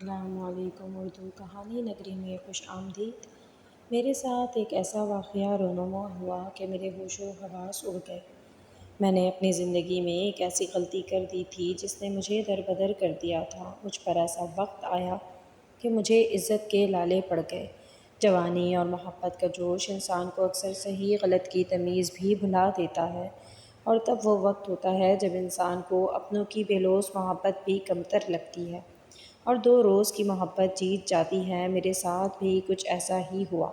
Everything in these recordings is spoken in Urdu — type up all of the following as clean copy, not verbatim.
السلام علیکم۔ اردو کہانی نگری میں خوش آمدید۔ میرے ساتھ ایک ایسا واقعہ رونما ہوا کہ میرے ہوش و حواس اڑ گئے۔ میں نے اپنی زندگی میں ایک ایسی غلطی کر دی تھی جس نے مجھے دربدر کر دیا تھا۔ مجھ پر ایسا وقت آیا کہ مجھے عزت کے لالے پڑ گئے۔ جوانی اور محبت کا جوش انسان کو اکثر صحیح غلط کی تمیز بھی بھلا دیتا ہے، اور تب وہ وقت ہوتا ہے جب انسان کو اپنوں کی بے لوث محبت بھی کمتر لگتی ہے اور دو روز کی محبت جیت جاتی ہے۔ میرے ساتھ بھی کچھ ایسا ہی ہوا۔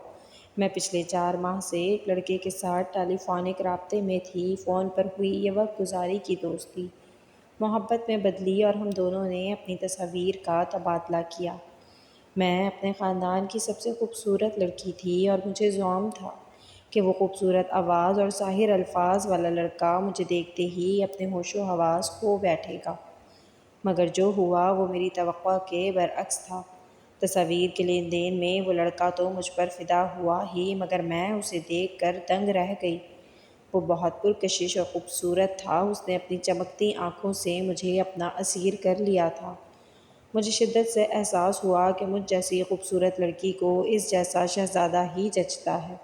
میں پچھلے 4 ماہ سے ایک لڑکے کے ساتھ ٹیلی فونک رابطے میں تھی۔ فون پر ہوئی یہ وقت گزاری کی دوستی محبت میں بدلی اور ہم دونوں نے اپنی تصاویر کا تبادلہ کیا۔ میں اپنے خاندان کی سب سے خوبصورت لڑکی تھی اور مجھے زعم تھا کہ وہ خوبصورت آواز اور ساحر الفاظ والا لڑکا مجھے دیکھتے ہی اپنے ہوش و حواس کھو بیٹھے گا، مگر جو ہوا وہ میری توقع کے برعکس تھا۔ تصاویر کے لین دین میں وہ لڑکا تو مجھ پر فدا ہوا ہی، مگر میں اسے دیکھ کر دنگ رہ گئی۔ وہ بہت پرکشش اور خوبصورت تھا۔ اس نے اپنی چمکتی آنکھوں سے مجھے اپنا اسیر کر لیا تھا۔ مجھے شدت سے احساس ہوا کہ مجھ جیسی خوبصورت لڑکی کو اس جیسا شہزادہ ہی جچتا ہے۔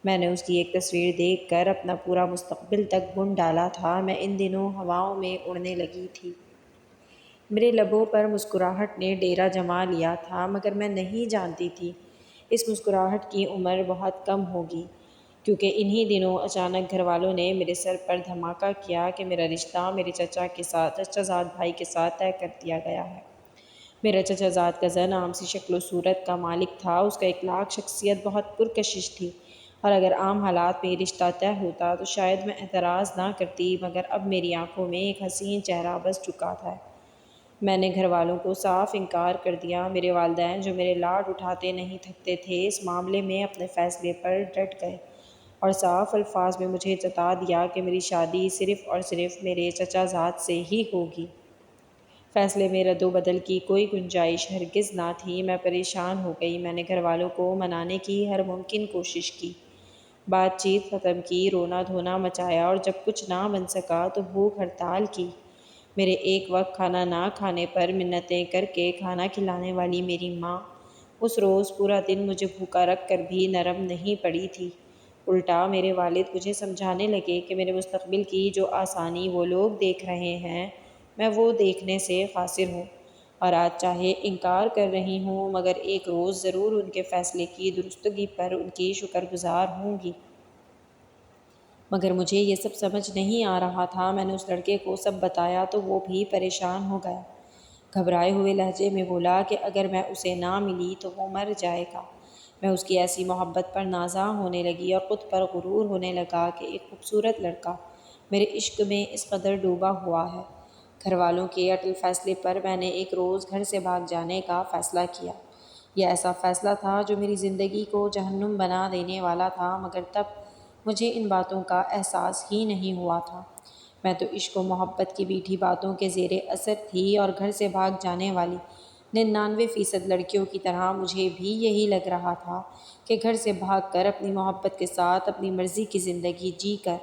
میں نے اس کی ایک تصویر دیکھ کر اپنا پورا مستقبل تک بن ڈالا تھا۔ میں ان دنوں ہواؤں میں اڑنے لگی تھی۔ میرے لبوں پر مسکراہٹ نے ڈیرا جما لیا تھا، مگر میں نہیں جانتی تھی اس مسکراہٹ کی عمر بہت کم ہوگی، کیونکہ انہی دنوں اچانک گھر والوں نے میرے سر پر دھماکہ کیا کہ میرا رشتہ میرے چچا زاد بھائی کے ساتھ طے کر دیا گیا ہے۔ میرا چچا زاد کزن عام سی شکل و صورت کا مالک تھا۔ اس کا اخلاق شخصیت بہت پرکشش تھی، اور اگر عام حالات میں یہ رشتہ طے ہوتا تو شاید میں اعتراض نہ کرتی، مگر اب میری آنکھوں میں ایک حسین چہرہ بس چکا تھا۔ میں نے گھر والوں کو صاف انکار کر دیا۔ میرے والدین، جو میرے لاڈ اٹھاتے نہیں تھکتے تھے، اس معاملے میں اپنے فیصلے پر ڈٹ گئے اور صاف الفاظ میں مجھے جتا دیا کہ میری شادی صرف اور صرف میرے چچا زاد سے ہی ہوگی۔ فیصلے میں رد و بدل کی کوئی گنجائش ہرگز نہ تھی۔ میں پریشان ہو گئی۔ میں نے گھر والوں کو منانے کی ہر ممکن کوشش کی، بات چیت ختم کی، رونا دھونا مچایا، اور جب کچھ نہ بن سکا تو بھوک ہڑتال کی۔ میرے ایک وقت کھانا نہ کھانے پر منتیں کر کے کھانا کھلانے والی میری ماں اس روز پورا دن مجھے بھوکا رکھ کر بھی نرم نہیں پڑی تھی۔ الٹا میرے والد مجھے سمجھانے لگے کہ میرے مستقبل کی جو آسانی وہ لوگ دیکھ رہے ہیں، میں وہ دیکھنے سے قاصر ہوں، اور آج چاہے انکار کر رہی ہوں، مگر ایک روز ضرور ان کے فیصلے کی درستگی پر ان کی شکر گزار ہوں گی۔ مگر مجھے یہ سب سمجھ نہیں آ رہا تھا۔ میں نے اس لڑکے کو سب بتایا تو وہ بھی پریشان ہو گیا۔ گھبرائے ہوئے لہجے میں بولا کہ اگر میں اسے نہ ملی تو وہ مر جائے گا۔ میں اس کی ایسی محبت پر نازاں ہونے لگی اور خود پر غرور ہونے لگا کہ ایک خوبصورت لڑکا میرے عشق میں اس قدر ڈوبا ہوا ہے۔ گھر والوں کے اٹل فیصلے پر میں نے ایک روز گھر سے بھاگ جانے کا فیصلہ کیا۔ یہ ایسا فیصلہ تھا جو میری زندگی کو جہنم بنا دینے والا تھا، مگر تب مجھے ان باتوں کا احساس ہی نہیں ہوا تھا۔ میں تو عشق و محبت کی میٹھی باتوں کے زیر اثر تھی، اور گھر سے بھاگ جانے والی 99% لڑکیوں کی طرح مجھے بھی یہی لگ رہا تھا کہ گھر سے بھاگ کر اپنی محبت کے ساتھ اپنی مرضی کی زندگی جی کر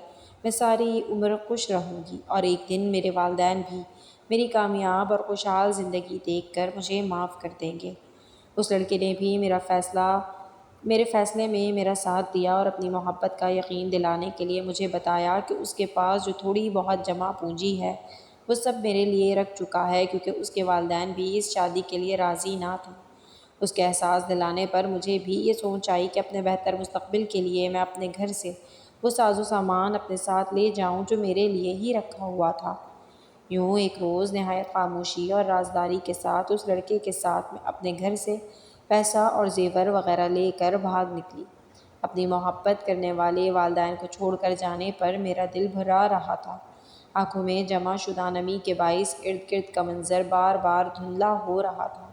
میں ساری عمر خوش رہوں گی، اور ایک دن میرے والدین بھی میری کامیاب اور خوشحال زندگی دیکھ کر مجھے معاف کر دیں گے۔ اس لڑکے نے بھی میرے فیصلے میں میرا ساتھ دیا اور اپنی محبت کا یقین دلانے کے لیے مجھے بتایا کہ اس کے پاس جو تھوڑی بہت جمع پونجی ہے وہ سب میرے لیے رکھ چکا ہے، کیونکہ اس کے والدین بھی اس شادی کے لیے راضی نہ تھے۔ اس کے احساس دلانے پر مجھے بھی یہ سوچ آئی کہ اپنے بہتر مستقبل کے لیے میں اپنے گھر سے وہ ساز و سامان اپنے ساتھ لے جاؤں جو میرے لیے ہی رکھا ہوا تھا۔ یوں ایک روز نہایت خاموشی اور رازداری کے ساتھ اس لڑکے کے ساتھ میں اپنے گھر سے پیسہ اور زیور وغیرہ لے کر بھاگ نکلی۔ اپنی محبت کرنے والے والدین کو چھوڑ کر جانے پر میرا دل بھرا رہا تھا۔ آنکھوں میں جمع شدہ نمی کے باعث ارد گرد کا منظر بار بار دھندلا ہو رہا تھا،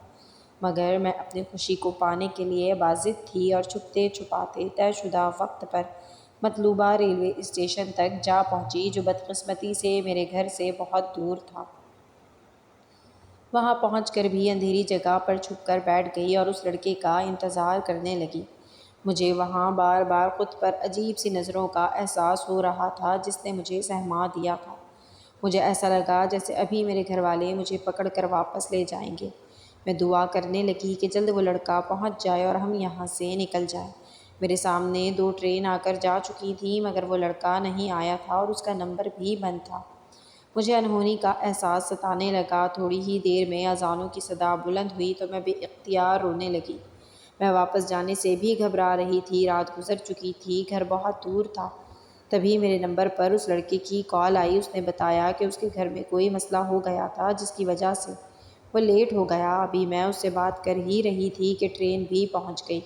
مگر میں اپنی خوشی کو پانے کے لیے بازد تھی اور چھپتے چھپاتے طے شدہ وقت پر مطلوبہ ریلوے اسٹیشن تک جا پہنچی، جو بدقسمتی سے میرے گھر سے بہت دور تھا۔ وہاں پہنچ کر بھی اندھیری جگہ پر چھپ کر بیٹھ گئی اور اس لڑکے کا انتظار کرنے لگی۔ مجھے وہاں بار بار خود پر عجیب سی نظروں کا احساس ہو رہا تھا جس نے مجھے سہما دیا تھا۔ مجھے ایسا لگا جیسے ابھی میرے گھر والے مجھے پکڑ کر واپس لے جائیں گے۔ میں دعا کرنے لگی کہ جلد وہ لڑکا پہنچ جائے اور ہم یہاں سے نکل جائیں۔ میرے سامنے 2 ٹرین آ کر جا چکی تھیں مگر وہ لڑکا نہیں آیا تھا اور اس کا نمبر بھی بند تھا۔ مجھے انہونی کا احساس ستانے لگا۔ تھوڑی ہی دیر میں اذانوں کی صدا بلند ہوئی تو میں بے اختیار رونے لگی۔ میں واپس جانے سے بھی گھبرا رہی تھی۔ رات گزر چکی تھی، گھر بہت دور تھا۔ تبھی میرے نمبر پر اس لڑکے کی کال آئی۔ اس نے بتایا کہ اس کے گھر میں کوئی مسئلہ ہو گیا تھا جس کی وجہ سے وہ لیٹ ہو گیا۔ ابھی میں اس سے بات کر ہی رہی تھی کہ ٹرین بھی پہنچ گئی۔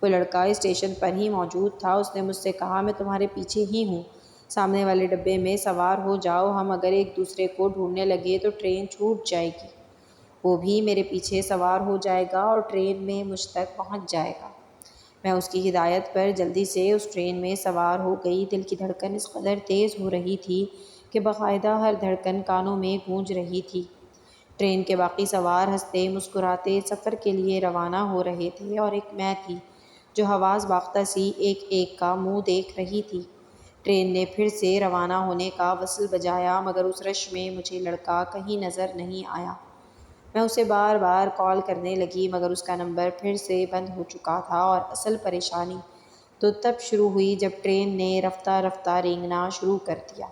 وہ لڑکا اسٹیشن پر ہی موجود تھا۔ اس نے مجھ سے کہا، میں تمہارے پیچھے ہی ہوں، سامنے والے ڈبے میں سوار ہو جاؤ۔ ہم اگر ایک دوسرے کو ڈھونڈنے لگے تو ٹرین چھوٹ جائے گی۔ وہ بھی میرے پیچھے سوار ہو جائے گا اور ٹرین میں مجھ تک پہنچ جائے گا۔ میں اس کی ہدایت پر جلدی سے اس ٹرین میں سوار ہو گئی۔ دل کی دھڑکن اس قدر تیز ہو رہی تھی کہ باقاعدہ ہر دھڑکن کانوں میں گونج رہی تھی۔ ٹرین کے باقی سوار ہنستے مسکراتے سفر کے لیے روانہ ہو رہے تھے اور ایک میں تھی جو حواس باختہ سی ایک ایک کا منہ دیکھ رہی تھی۔ ٹرین نے پھر سے روانہ ہونے کا وصل بجایا مگر اس رش میں مجھے لڑکا کہیں نظر نہیں آیا۔ میں اسے بار بار کال کرنے لگی مگر اس کا نمبر پھر سے بند ہو چکا تھا، اور اصل پریشانی تو تب شروع ہوئی جب ٹرین نے رفتہ رفتہ رینگنا شروع کر دیا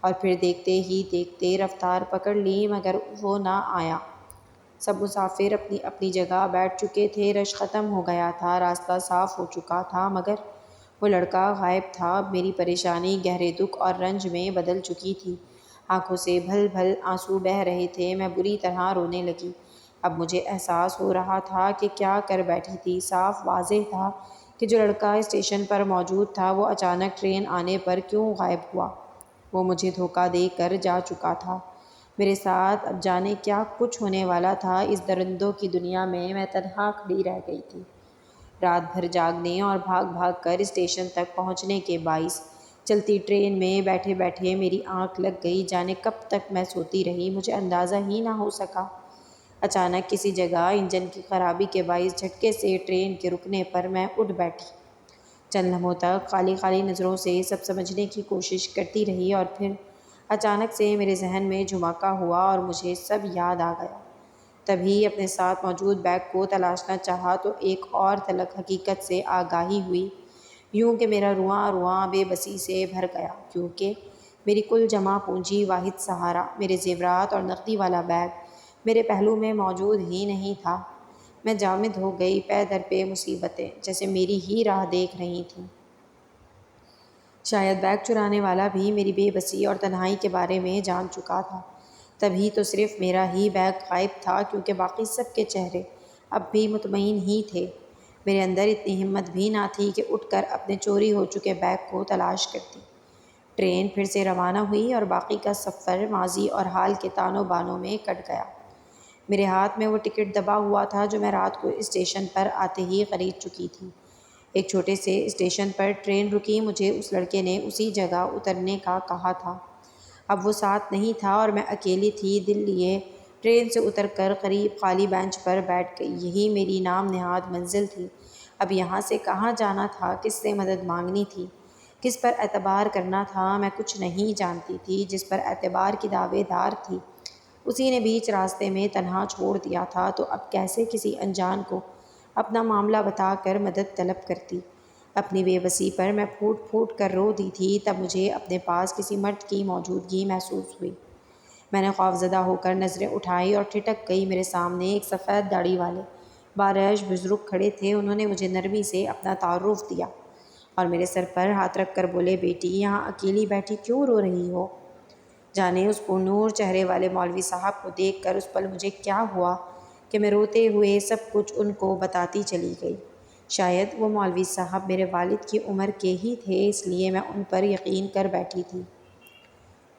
اور پھر دیکھتے ہی دیکھتے رفتار پکڑ لی مگر وہ نہ آیا۔ سب مسافر اپنی اپنی جگہ بیٹھ چکے تھے۔ رش ختم ہو گیا تھا، راستہ صاف ہو چکا تھا مگر وہ لڑکا غائب تھا۔ اب میری پریشانی گہرے دکھ اور رنج میں بدل چکی تھی۔ آنکھوں سے بھل بھل آنسو بہہ رہے تھے۔ میں بری طرح رونے لگی۔ اب مجھے احساس ہو رہا تھا کہ کیا کر بیٹھی تھی۔ صاف واضح تھا کہ جو لڑکا اسٹیشن پر موجود تھا وہ اچانک ٹرین آنے پر کیوں غائب ہوا۔ وہ مجھے دھوکہ دے کر جا چکا تھا۔ میرے ساتھ اب جانے کیا کچھ ہونے والا تھا۔ اس درندوں کی دنیا میں تنہا کھڑی رہ گئی تھی۔ رات بھر جاگنے اور بھاگ بھاگ کر اسٹیشن تک پہنچنے کے باعث چلتی ٹرین میں بیٹھے بیٹھے میری آنکھ لگ گئی۔ جانے کب تک میں سوتی رہی، مجھے اندازہ ہی نہ ہو سکا۔ اچانک کسی جگہ انجن کی خرابی کے باعث جھٹکے سے ٹرین کے رکنے پر میں اٹھ بیٹھی۔ چند لمحوں تک خالی خالی نظروں سے سب سمجھنے کی کوشش کرتی رہی اور پھر اچانک سے میرے ذہن میں جھماکا ہوا اور مجھے سب یاد آ گیا۔ تبھی اپنے ساتھ موجود بیگ کو تلاشنا چاہا تو ایک اور تلخ حقیقت سے آگاہی ہوئی، یوں کہ میرا رواں رواں بے بسی سے بھر گیا، کیونکہ میری کل جمع پونجی، واحد سہارا، میرے زیورات اور نقدی والا بیگ میرے پہلو میں موجود ہی نہیں تھا۔ میں جامد ہو گئی۔ پے در پہ مصیبتیں جیسے میری ہی راہ دیکھ رہی تھیں۔ شاید بیگ چرانے والا بھی میری بے بسی اور تنہائی کے بارے میں جان چکا تھا، تبھی تو صرف میرا ہی بیگ غائب تھا، کیونکہ باقی سب کے چہرے اب بھی مطمئن ہی تھے۔ میرے اندر اتنی ہمت بھی نہ تھی کہ اٹھ کر اپنے چوری ہو چکے بیگ کو تلاش کرتی۔ ٹرین پھر سے روانہ ہوئی اور باقی کا سفر ماضی اور حال کے تانوں بانوں میں کٹ گیا۔ میرے ہاتھ میں وہ ٹکٹ دبا ہوا تھا جو میں رات کو اسٹیشن پر آتے ہی خرید چکی تھی۔ ایک چھوٹے سے اسٹیشن پر ٹرین رکی۔ مجھے اس لڑکے نے اسی جگہ اترنے کا کہا تھا۔ اب وہ ساتھ نہیں تھا اور میں اکیلی تھی۔ دل لیے ٹرین سے اتر کر قریب خالی بینچ پر بیٹھ گئی۔ یہی میری نام نہاد منزل تھی۔ اب یہاں سے کہاں جانا تھا، کس سے مدد مانگنی تھی، کس پر اعتبار کرنا تھا، میں کچھ نہیں جانتی تھی۔ جس پر اعتبار کی دعوے دار تھی اسی نے بیچ راستے میں تنہا چھوڑ دیا تھا، تو اب کیسے کسی انجان کو اپنا معاملہ بتا کر مدد طلب کرتی۔ اپنی بے بسی پر میں پھوٹ پھوٹ کر رو دی تھی۔ تب مجھے اپنے پاس کسی مرد کی موجودگی محسوس ہوئی۔ میں نے خوفزدہ ہو کر نظریں اٹھائی اور ٹھٹک گئی۔ میرے سامنے ایک سفید داڑھی والے بارعش بزرگ کھڑے تھے۔ انہوں نے مجھے نرمی سے اپنا تعارف دیا اور میرے سر پر ہاتھ رکھ کر بولے، بیٹی یہاں اکیلی بیٹھی کیوں رو رہی ہو؟ جانے اس پرنور چہرے والے مولوی صاحب کو دیکھ کر اس پل مجھے کیا ہوا کہ میں روتے ہوئے سب کچھ ان کو بتاتی چلی گئی۔ شاید وہ مولوی صاحب میرے والد کی عمر کے ہی تھے، اس لیے میں ان پر یقین کر بیٹھی تھی۔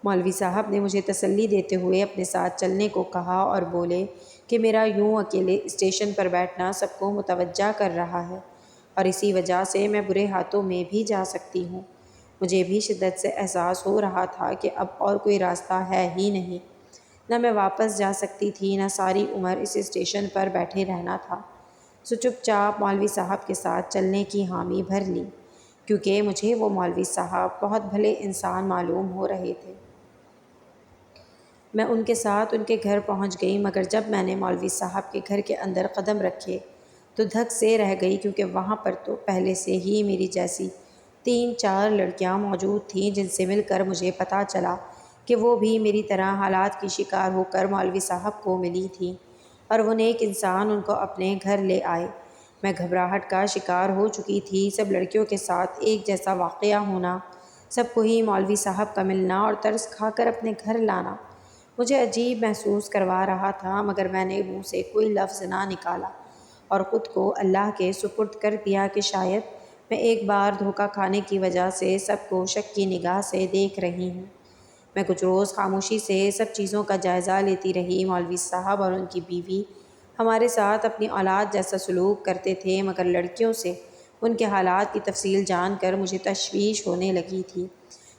مولوی صاحب نے مجھے تسلی دیتے ہوئے اپنے ساتھ چلنے کو کہا اور بولے کہ میرا یوں اکیلے اسٹیشن پر بیٹھنا سب کو متوجہ کر رہا ہے اور اسی وجہ سے میں برے ہاتھوں میں بھی جا سکتی ہوں۔ مجھے بھی شدت سے احساس ہو رہا تھا کہ اب اور کوئی راستہ ہے ہی نہیں۔ نہ میں واپس جا سکتی تھی، نہ ساری عمر اس اسٹیشن پر بیٹھے رہنا تھا۔ سو چپ چاپ مولوی صاحب کے ساتھ چلنے کی حامی بھر لی، کیونکہ مجھے وہ مولوی صاحب بہت بھلے انسان معلوم ہو رہے تھے۔ میں ان کے ساتھ ان کے گھر پہنچ گئی، مگر جب میں نے مولوی صاحب کے گھر کے اندر قدم رکھے تو دھک سے رہ گئی، کیونکہ وہاں پر تو پہلے سے ہی میری جیسی 3-4 لڑکیاں موجود تھیں، جن سے مل کر مجھے پتہ چلا کہ وہ بھی میری طرح حالات کی شکار ہو کر مولوی صاحب کو ملی تھیں اور وہ نیک انسان ان کو اپنے گھر لے آئے۔ میں گھبراہٹ کا شکار ہو چکی تھی۔ سب لڑکیوں کے ساتھ ایک جیسا واقعہ ہونا، سب کو ہی مولوی صاحب کا ملنا اور ترس کھا کر اپنے گھر لانا مجھے عجیب محسوس کروا رہا تھا، مگر میں نے منہ سے کوئی لفظ نہ نکالا اور خود کو اللہ کے سپرد کر دیا کہ شاید میں ایک بار دھوکہ کھانے کی وجہ سے سب کو شک کی نگاہ سے دیکھ رہی ہوں۔ میں کچھ روز خاموشی سے سب چیزوں کا جائزہ لیتی رہی۔ مولوی صاحب اور ان کی بیوی ہمارے ساتھ اپنی اولاد جیسا سلوک کرتے تھے، مگر لڑکیوں سے ان کے حالات کی تفصیل جان کر مجھے تشویش ہونے لگی تھی،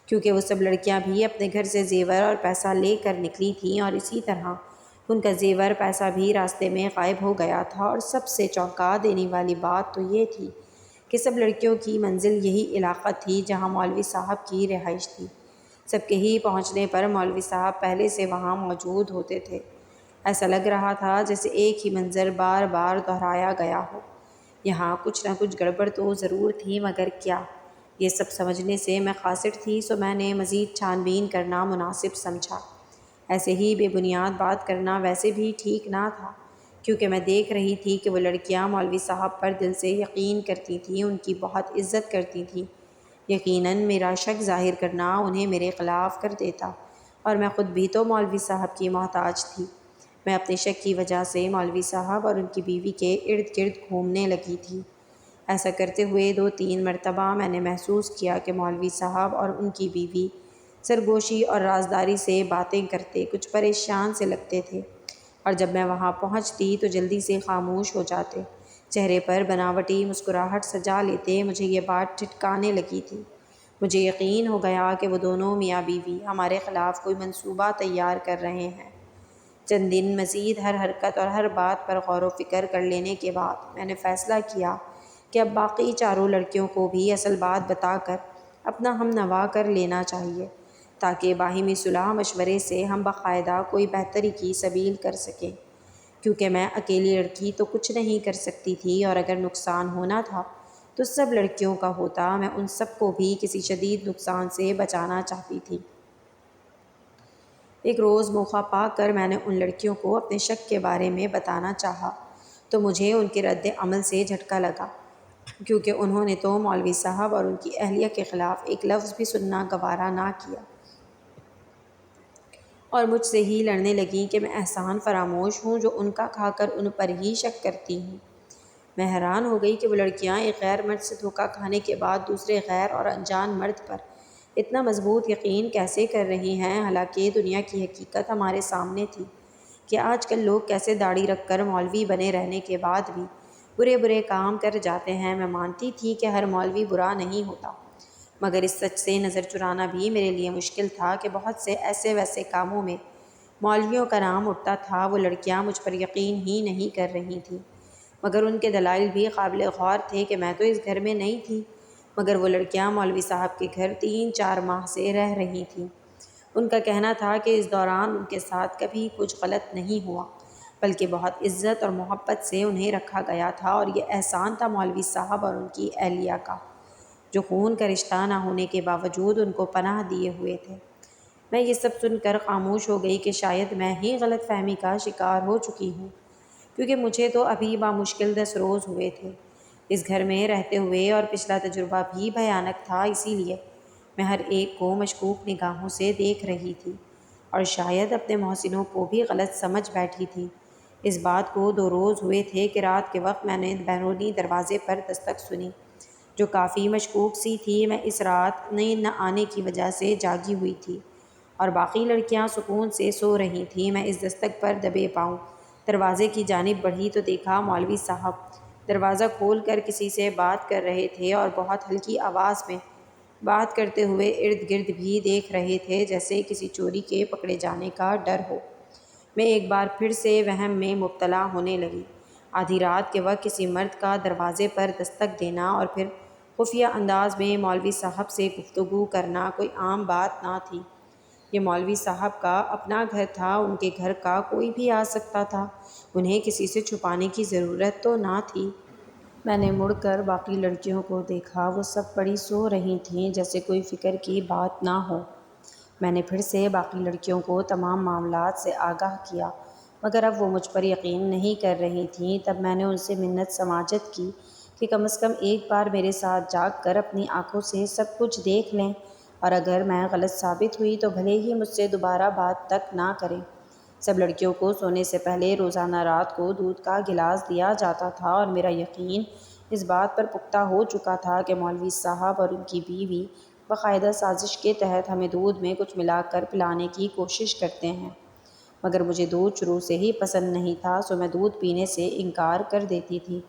کیونکہ وہ سب لڑکیاں بھی اپنے گھر سے زیور اور پیسہ لے کر نکلی تھیں، اور اسی طرح ان کا زیور پیسہ بھی راستے میں غائب ہو گیا تھا۔ اور سب سے چونکا دینے والی بات تو یہ تھی کہ سب لڑکیوں کی منزل یہی علاقہ تھی جہاں مولوی صاحب کی رہائش تھی۔ سب کے ہی پہنچنے پر مولوی صاحب پہلے سے وہاں موجود ہوتے تھے۔ ایسا لگ رہا تھا جیسے ایک ہی منظر بار بار دہرایا گیا ہو۔ یہاں کچھ نہ کچھ گڑبڑ تو ضرور تھی، مگر کیا؟ یہ سب سمجھنے سے میں قاصر تھی، سو میں نے مزید چھان بین کرنا مناسب سمجھا۔ ایسے ہی بے بنیاد بات کرنا ویسے بھی ٹھیک نہ تھا، کیونکہ میں دیکھ رہی تھی کہ وہ لڑکیاں مولوی صاحب پر دل سے یقین کرتی تھیں، ان کی بہت عزت کرتی تھیں۔ یقیناً میرا شک ظاہر کرنا انہیں میرے خلاف کر دیتا، اور میں خود بھی تو مولوی صاحب کی محتاج تھی۔ میں اپنے شک کی وجہ سے مولوی صاحب اور ان کی بیوی کے ارد گرد گھومنے لگی تھی۔ ایسا کرتے ہوئے 2-3 مرتبہ میں نے محسوس کیا کہ مولوی صاحب اور ان کی بیوی سرگوشی اور رازداری سے باتیں کرتے کچھ پریشان سے لگتے تھے، اور جب میں وہاں پہنچتی تو جلدی سے خاموش ہو جاتے، چہرے پر بناوٹی مسکراہٹ سجا لیتے۔ مجھے یہ بات ٹھٹکانے لگی تھی۔ مجھے یقین ہو گیا کہ وہ دونوں میاں بیوی ہمارے خلاف کوئی منصوبہ تیار کر رہے ہیں۔ چند دن مزید ہر حرکت اور ہر بات پر غور و فکر کر لینے کے بعد میں نے فیصلہ کیا کہ اب باقی چاروں لڑکیوں کو بھی اصل بات بتا کر اپنا ہم نوا کر لینا چاہیے، تاکہ باہمی صلح مشورے سے ہم باقاعدہ کوئی بہتری کی سبیل کر سکیں، کیونکہ میں اکیلی لڑکی تو کچھ نہیں کر سکتی تھی، اور اگر نقصان ہونا تھا تو سب لڑکیوں کا ہوتا۔ میں ان سب کو بھی کسی شدید نقصان سے بچانا چاہتی تھی۔ ایک روز موقع پا کر میں نے ان لڑکیوں کو اپنے شک کے بارے میں بتانا چاہا تو مجھے ان کے رد عمل سے جھٹکا لگا، کیونکہ انہوں نے تو مولوی صاحب اور ان کی اہلیہ کے خلاف ایک لفظ بھی سننا گوارا نہ کیا، اور مجھ سے ہی لڑنے لگیں کہ میں احسان فراموش ہوں جو ان کا کھا کر ان پر ہی شک کرتی ہوں۔ میں حیران ہو گئی کہ وہ لڑکیاں ایک غیر مرد سے دھوکہ کھانے کے بعد دوسرے غیر اور انجان مرد پر اتنا مضبوط یقین کیسے کر رہی ہیں، حالانکہ دنیا کی حقیقت ہمارے سامنے تھی کہ آج کل لوگ کیسے داڑھی رکھ کر مولوی بنے رہنے کے بعد بھی برے برے کام کر جاتے ہیں۔ میں مانتی تھی کہ ہر مولوی برا نہیں ہوتا، مگر اس سچ سے نظر چرانا بھی میرے لیے مشکل تھا کہ بہت سے ایسے ویسے کاموں میں مولویوں کا نام اٹھتا تھا۔ وہ لڑکیاں مجھ پر یقین ہی نہیں کر رہی تھیں، مگر ان کے دلائل بھی قابل غور تھے کہ میں تو اس گھر میں نہیں تھی، مگر وہ لڑکیاں مولوی صاحب کے گھر 3-4 ماہ سے رہ رہی تھیں۔ ان کا کہنا تھا کہ اس دوران ان کے ساتھ کبھی کچھ غلط نہیں ہوا، بلکہ بہت عزت اور محبت سے انہیں رکھا گیا تھا، اور یہ احسان تھا مولوی صاحب اور ان کی اہلیہ کا، جو خون کا رشتہ نہ ہونے کے باوجود ان کو پناہ دیے ہوئے تھے۔ میں یہ سب سن کر خاموش ہو گئی کہ شاید میں ہی غلط فہمی کا شکار ہو چکی ہوں، کیونکہ مجھے تو ابھی بامشکل 10 روز ہوئے تھے اس گھر میں رہتے ہوئے، اور پچھلا تجربہ بھی بھیانک تھا، اسی لیے میں ہر ایک کو مشکوک نگاہوں سے دیکھ رہی تھی، اور شاید اپنے محسنوں کو بھی غلط سمجھ بیٹھی تھی۔ اس بات کو 2 روز ہوئے تھے کہ رات کے وقت میں نے بیرونی دروازے پر دستک سنی، جو کافی مشکوک سی تھی۔ میں اس رات نیند نہ آنے کی وجہ سے جاگی ہوئی تھی، اور باقی لڑکیاں سکون سے سو رہی تھیں۔ میں اس دستک پر دبے پاؤں دروازے کی جانب بڑھی تو دیکھا مولوی صاحب دروازہ کھول کر کسی سے بات کر رہے تھے، اور بہت ہلکی آواز میں بات کرتے ہوئے ارد گرد بھی دیکھ رہے تھے، جیسے کسی چوری کے پکڑے جانے کا ڈر ہو۔ میں ایک بار پھر سے وہم میں مبتلا ہونے لگی۔ آدھی رات کے وقت کسی مرد کا دروازے پر دستک دینا اور پھر خفیہ انداز میں مولوی صاحب سے گفتگو کرنا کوئی عام بات نہ تھی۔ یہ مولوی صاحب کا اپنا گھر تھا، ان کے گھر کا کوئی بھی آ سکتا تھا، انہیں کسی سے چھپانے کی ضرورت تو نہ تھی۔ میں نے مڑ کر باقی لڑکیوں کو دیکھا، وہ سب پڑی سو رہی تھیں جیسے کوئی فکر کی بات نہ ہو۔ میں نے پھر سے باقی لڑکیوں کو تمام معاملات سے آگاہ کیا، مگر اب وہ مجھ پر یقین نہیں کر رہی تھیں۔ تب میں نے ان سے منت سماجت کی کہ کم از کم ایک بار میرے ساتھ جاگ کر اپنی آنکھوں سے سب کچھ دیکھ لیں، اور اگر میں غلط ثابت ہوئی تو بھلے ہی مجھ سے دوبارہ بات تک نہ کریں۔ سب لڑکیوں کو سونے سے پہلے روزانہ رات کو دودھ کا گلاس دیا جاتا تھا، اور میرا یقین اس بات پر پختہ ہو چکا تھا کہ مولوی صاحب اور ان کی بیوی باقاعدہ سازش کے تحت ہمیں دودھ میں کچھ ملا کر پلانے کی کوشش کرتے ہیں۔ مگر مجھے دودھ شروع سے ہی پسند نہیں تھا، سو میں دودھ پینے سے انکار کر دیتی تھی۔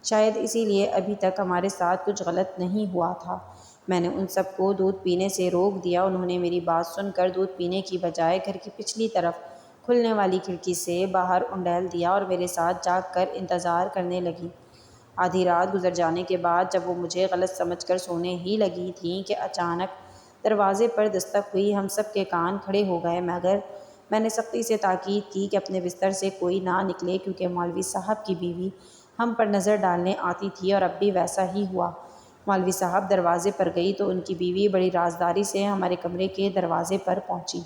شاید اسی لیے ابھی تک ہمارے ساتھ کچھ غلط نہیں ہوا تھا۔ میں نے ان سب کو دودھ پینے سے روک دیا۔ انہوں نے میری بات سن کر دودھ پینے کی بجائے گھر کی پچھلی طرف کھلنے والی کھڑکی سے باہر انڈیل دیا اور میرے ساتھ جاگ کر انتظار کرنے لگیں۔ آدھی رات گزر جانے کے بعد جب وہ مجھے غلط سمجھ کر سونے ہی لگی تھیں کہ اچانک دروازے پر دستک ہوئی۔ ہم سب کے کان کھڑے ہو گئے، مگر میں نے سختی سے تاکید کی کہ اپنے بستر سے کوئی نہ نکلے، کیونکہ مولوی صاحب کی بیوی ہم پر نظر ڈالنے آتی تھی، اور اب بھی ویسا ہی ہوا۔ مولوی صاحب دروازے پر گئی تو ان کی بیوی بڑی رازداری سے ہمارے کمرے کے دروازے پر پہنچی۔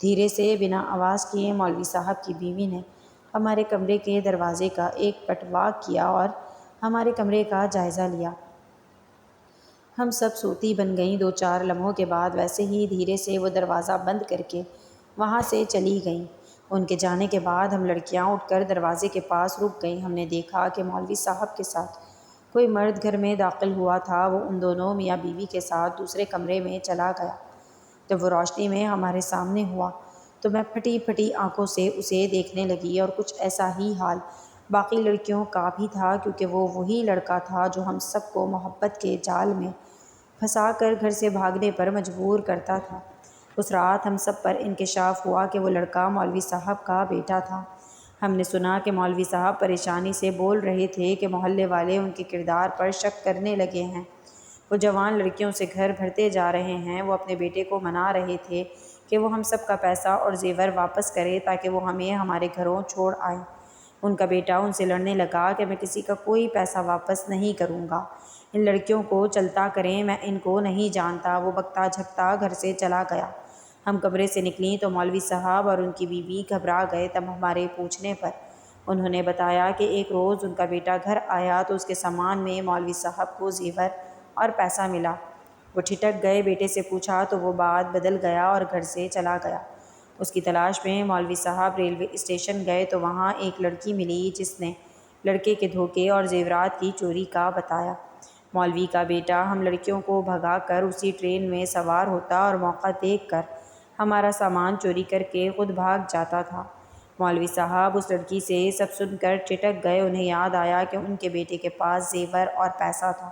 دھیرے سے بنا آواز کیے مولوی صاحب کی بیوی نے ہمارے کمرے کے دروازے کا ایک پٹوا کیا اور ہمارے کمرے کا جائزہ لیا۔ ہم سب سوتی بن گئیں۔ 2-4 لمحوں کے بعد ویسے ہی دھیرے سے وہ دروازہ بند کر کے وہاں سے چلی گئیں۔ ان کے جانے کے بعد ہم لڑکیاں اٹھ کر دروازے کے پاس رک گئیں۔ ہم نے دیکھا کہ مولوی صاحب کے ساتھ کوئی مرد گھر میں داخل ہوا تھا۔ وہ ان دونوں میاں بیوی کے ساتھ دوسرے کمرے میں چلا گیا۔ جب وہ روشنی میں ہمارے سامنے ہوا تو میں پھٹی پھٹی آنکھوں سے اسے دیکھنے لگی، اور کچھ ایسا ہی حال باقی لڑکیوں کا بھی تھا، کیونکہ وہ وہی لڑکا تھا جو ہم سب کو محبت کے جال میں پھنسا کر گھر سے بھاگنے پر مجبور کرتا تھا۔ اس رات ہم سب پر انکشاف ہوا کہ وہ لڑکا مولوی صاحب کا بیٹا تھا۔ ہم نے سنا کہ مولوی صاحب پریشانی سے بول رہے تھے کہ محلے والے ان کے کردار پر شک کرنے لگے ہیں۔ وہ جوان لڑکیوں سے گھر بھرتے جا رہے ہیں۔ وہ اپنے بیٹے کو منا رہے تھے کہ وہ ہم سب کا پیسہ اور زیور واپس کرے تاکہ وہ ہمیں ہمارے گھروں چھوڑ آئے۔ ان کا بیٹا ان سے لڑنے لگا کہ میں کسی کا کوئی پیسہ واپس نہیں کروں گا، ان لڑکیوں کو چلتا کریں، میں ان کو نہیں جانتا۔ وہ بکتا جھکتا گھر سے چلا گیا۔ ہم کمرے سے نکلیں تو مولوی صاحب اور ان کی بیوی گھبرا گئے۔ تب ہمارے پوچھنے پر انہوں نے بتایا کہ ایک روز ان کا بیٹا گھر آیا تو اس کے سامان میں مولوی صاحب کو زیور اور پیسہ ملا۔ وہ ٹھٹک گئے۔ بیٹے سے پوچھا تو وہ بات بدل گیا اور گھر سے چلا گیا۔ اس کی تلاش میں مولوی صاحب ریلوے اسٹیشن گئے تو وہاں ایک لڑکی ملی جس نے لڑکے کے دھوکے اور زیورات کی چوری کا بتایا۔ مولوی کا بیٹا ہم لڑکیوں کو بھگا کر اسی ٹرین میں سوار ہوتا اور موقع دیکھ کر ہمارا سامان چوری کر کے خود بھاگ جاتا تھا۔ مولوی صاحب اس لڑکی سے سب سن کر ٹھٹک گئے۔ انہیں یاد آیا کہ ان کے بیٹے کے پاس زیور اور پیسہ تھا۔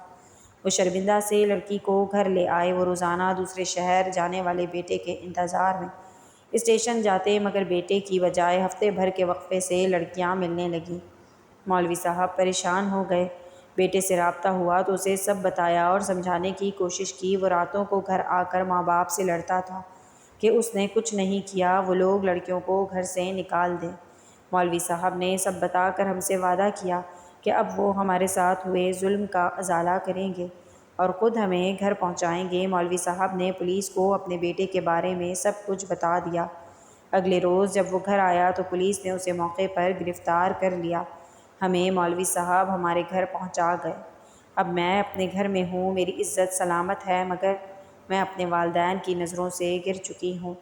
وہ شرمندہ سے لڑکی کو گھر لے آئے۔ وہ روزانہ دوسرے شہر جانے والے بیٹے کے انتظار میں اسٹیشن جاتے، مگر بیٹے کی بجائے ہفتے بھر کے وقفے سے لڑکیاں ملنے لگیں۔ مولوی صاحب پریشان ہو گئے۔ بیٹے سے رابطہ ہوا تو اسے سب بتایا اور سمجھانے کی کوشش کی۔ وہ راتوں کو گھر آ کر ماں باپ سے لڑتا تھا کہ اس نے کچھ نہیں کیا، وہ لوگ لڑکیوں کو گھر سے نکال دیں۔ مولوی صاحب نے سب بتا کر ہم سے وعدہ کیا کہ اب وہ ہمارے ساتھ ہوئے ظلم کا ازالہ کریں گے اور خود ہمیں گھر پہنچائیں گے۔ مولوی صاحب نے پولیس کو اپنے بیٹے کے بارے میں سب کچھ بتا دیا۔ اگلے روز جب وہ گھر آیا تو پولیس نے اسے موقع پر گرفتار کر لیا۔ ہمیں مولوی صاحب ہمارے گھر پہنچا گئے۔ اب میں اپنے گھر میں ہوں، میری عزت سلامت ہے، مگر میں اپنے والدین کی نظروں سے گر چکی ہوں۔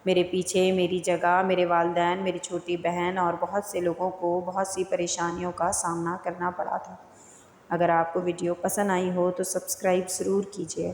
میرے پیچھے میری جگہ، میرے والدین، میری چھوٹی بہن اور بہت سے لوگوں کو بہت سی پریشانیوں کا سامنا کرنا پڑا تھا۔ اگر آپ کو ویڈیو پسند آئی ہو تو سبسکرائب ضرور کیجیے۔